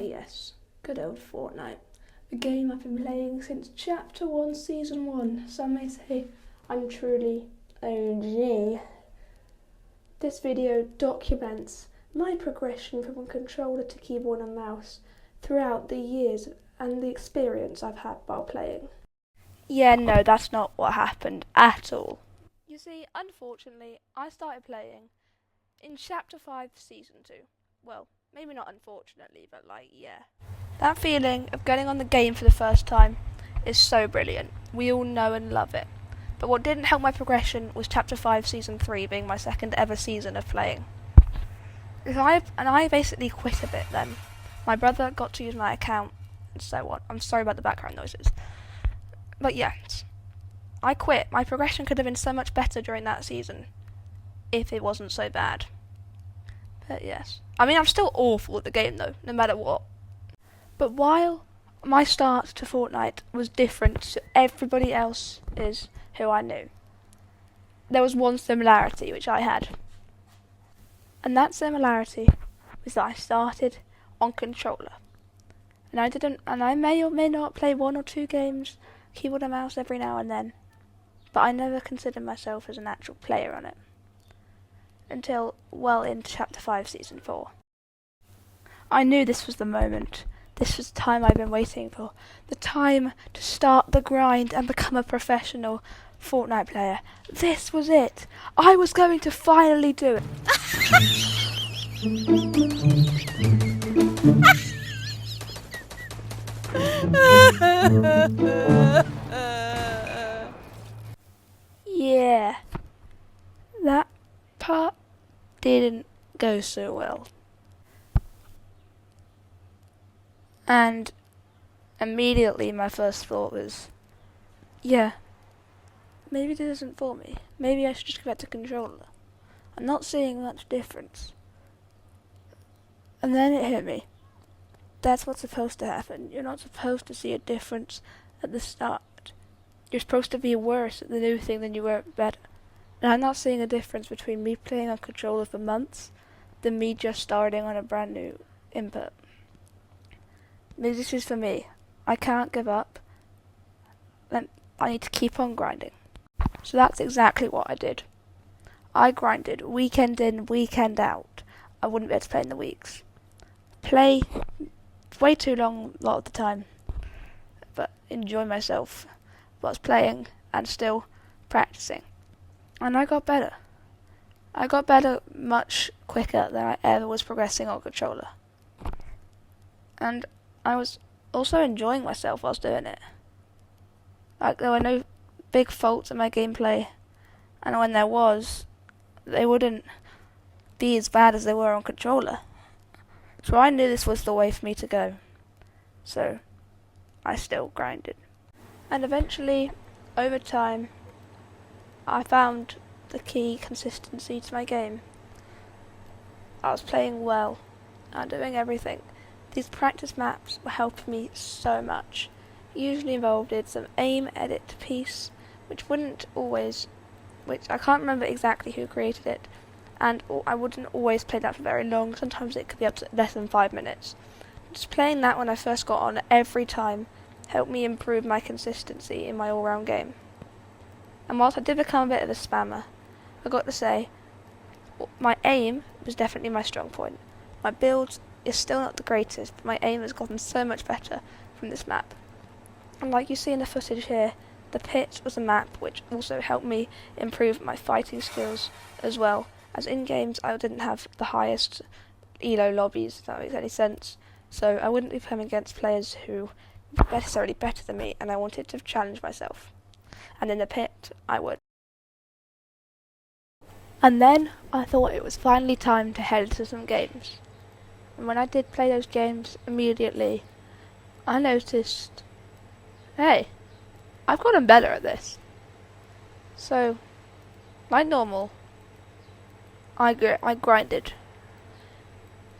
Yes, good old Fortnite. A game I've been playing since Chapter 1, Season 1. Some may say I'm truly OG. This video documents my progression from a controller to keyboard and mouse throughout the years and the experience I've had while playing. Yeah, no, that's not what happened at all. You see, unfortunately, I started playing in Chapter 5, Season 2. Well, maybe not unfortunately, but yeah. That feeling of getting on the game for the first time is so brilliant. We all know and love it. But what didn't help my progression was Chapter 5, Season 3 being my second ever season of playing. I basically quit a bit then. My brother got to use my account and so on. I'm sorry about the background noises. But yes, I quit. My progression could have been so much better during that season if it wasn't so bad. But yes. I mean, I'm still awful at the game though, no matter what. But while my start to Fortnite was different to everybody else's who I knew, there was one similarity which I had. And that similarity was that I started on controller. And I may or may not play one or two games, keyboard and mouse every now and then, but I never considered myself as an actual player on it. Until well into Chapter 5, Season 4. I knew this was the moment. This was the time I've been waiting for. The time to start the grind and become a professional Fortnite player. This was it. I was going to finally do it. Yeah. That part didn't go so well. And immediately my first thought was, yeah, maybe this isn't for me. Maybe I should just go back to controller. I'm not seeing much difference. And then it hit me. That's what's supposed to happen. You're not supposed to see a difference at the start. You're supposed to be worse at the new thing than you were better. And I'm not seeing a difference between me playing on controller for months than me just starting on a brand new input. This is for me. I can't give up. I need to keep on grinding. So that's exactly what I did. I grinded weekend in, weekend out. I wouldn't be able to play in the weeks. Play way too long a lot of the time, but enjoy myself whilst playing and still practicing. And I got better. I got better much quicker than I ever was progressing on controller. And I was also enjoying myself whilst doing it. Like, there were no big faults in my gameplay, and when there was, they wouldn't be as bad as they were on controller. So I knew this was the way for me to go. So I still grinded. And eventually, over time, I found the key consistency to my game. I was playing well and doing everything. These practice maps were helping me so much. It usually involved some aim edit piece, which I can't remember exactly who created it, and I wouldn't always play that for very long. Sometimes it could be up to less than 5 minutes. Just playing that when I first got on every time helped me improve my consistency in my all-round game. And whilst I did become a bit of a spammer, I got to say, my aim was definitely my strong point. My build is still not the greatest, but my aim has gotten so much better from this map. And like you see in the footage here, the pit was a map which also helped me improve my fighting skills as well, as in games I didn't have the highest elo lobbies, if that makes any sense. So I wouldn't be playing against players who were necessarily better than me, and I wanted to challenge myself. And in the pit, I would. And then I thought it was finally time to head to some games. And when I did play those games immediately, I noticed, hey, I've gotten better at this. So, like normal, I grinded.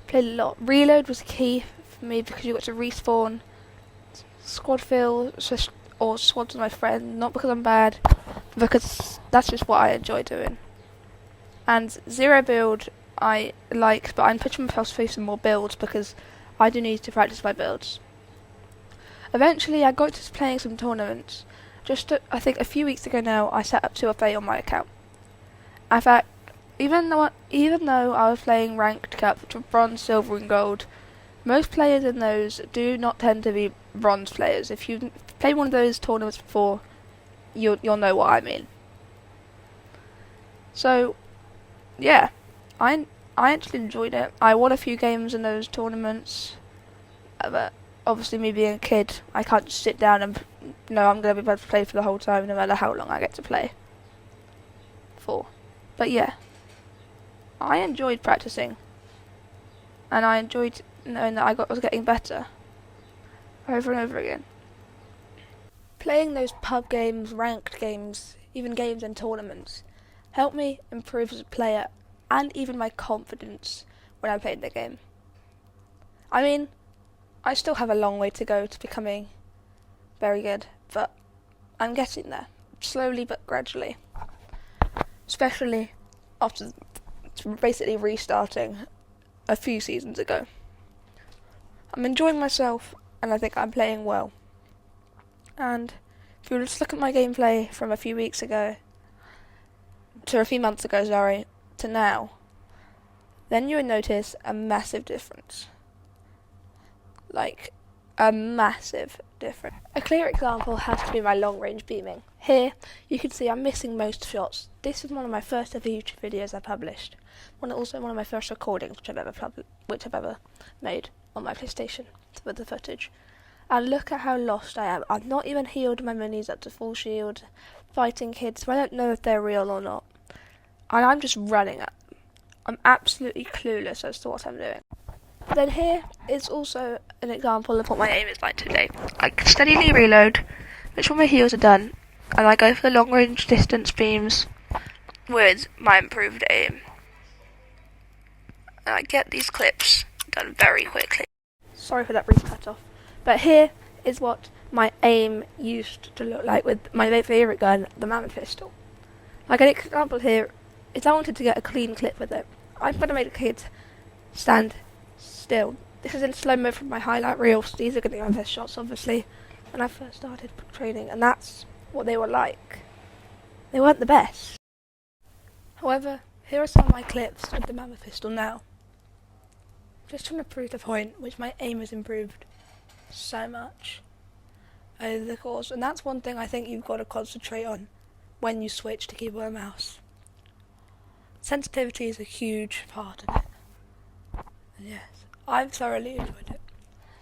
Played a lot. Reload was key for me because you got to respawn, squad fill, or squad with my friend, not because I'm bad, but because that's just what I enjoy doing. And zero build I like, but I'm pushing myself through some more builds because I do need to practice my builds. Eventually I got to playing some tournaments. I think a few weeks ago now, I set up 2FA on my account. In fact, even though I was playing ranked cup to bronze, silver and gold, most players in those do not tend to be bronze players. If you've played one of those tournaments before, you'll know what I mean. So, yeah, I actually enjoyed it. I won a few games in those tournaments, but obviously me being a kid, I can't just sit down and know I'm going to be able to play for the whole time, no matter how long I get to play for. But yeah, I enjoyed practicing, and I enjoyed knowing that I was getting better over and over again. Playing those pub games, ranked games, even games in tournaments, helped me improve as a player and even my confidence when I played the game. I mean, I still have a long way to go to becoming very good, but I'm getting there, slowly but gradually. Especially after basically restarting a few seasons ago. I'm enjoying myself, and I think I'm playing well. And if you just look at my gameplay from a few months ago, to now, then you would notice a massive difference. Like, a massive difference. A clear example has to be my long range beaming. Here, you can see I'm missing most shots. This is one of my first ever YouTube videos I published. Also one of my first recordings which I've ever made on my PlayStation with the footage. And look at how lost I am. I've not even healed my minis up to full shield, fighting kids who I don't know if they're real or not. And I'm just running at them. I'm absolutely clueless as to what I'm doing. Then here is also an example of what my aim is like today. I steadily reload, make sure my heals are done, and I go for the long range distance beams with my improved aim. And I get these clips done very quickly. Sorry for that brief cut off. But here is what my aim used to look like with my favourite gun, the Mammoth pistol. Like an example here is I wanted to get a clean clip with it. I'm going to make the kid stand still. This is in slow-mo from my highlight reels. These are going to be my best shots, obviously, when I first started training, and that's what they were like. They weren't the best. However, here are some of my clips with the Mammoth pistol now. Just trying to prove the point, which my aim has improved so much over the course, and that's one thing I think you've got to concentrate on when you switch to keyboard and mouse. Sensitivity is a huge part of it. And yes, I've thoroughly enjoyed it.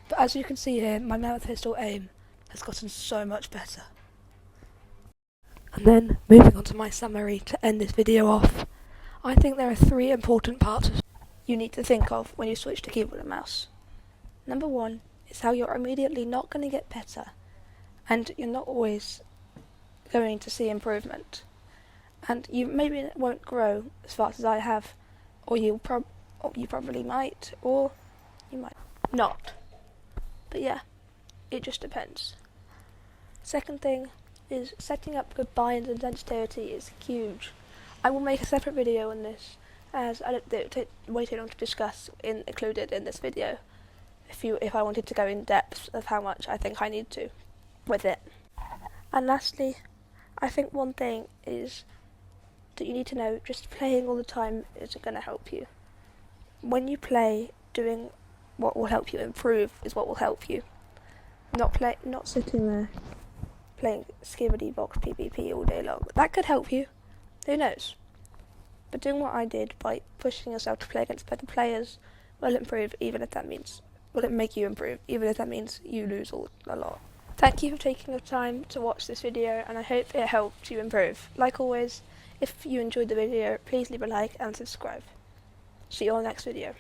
But as you can see here, my Mammoth pistol aim has gotten so much better. And then, moving on to my summary to end this video off, I think there are 3 important parts you need to think of when you switch to keyboard and mouse. Number 1 is how you're immediately not going to get better, and you're not always going to see improvement. And you maybe won't grow as fast as I have, or you probably might, or you might not. But yeah, it just depends. Second thing is setting up good binds and sensitivity is huge. I will make a separate video on this, as I don't think it way too long to discuss included in this video. If I wanted to go in depth of how much I think I need to with it. And lastly, I think one thing is that you need to know just playing all the time isn't going to help you. When you play, doing what will help you improve is what will help you. Not sitting there playing skibbity box PvP all day long. That could help you, who knows. But doing what I did by pushing yourself to play against better players will improve, even if that means will it make you improve, even if that means you lose a lot. Thank you for taking the time to watch this video, and I hope it helped you improve. Like always, if you enjoyed the video, please leave a like and subscribe. See you on the next video.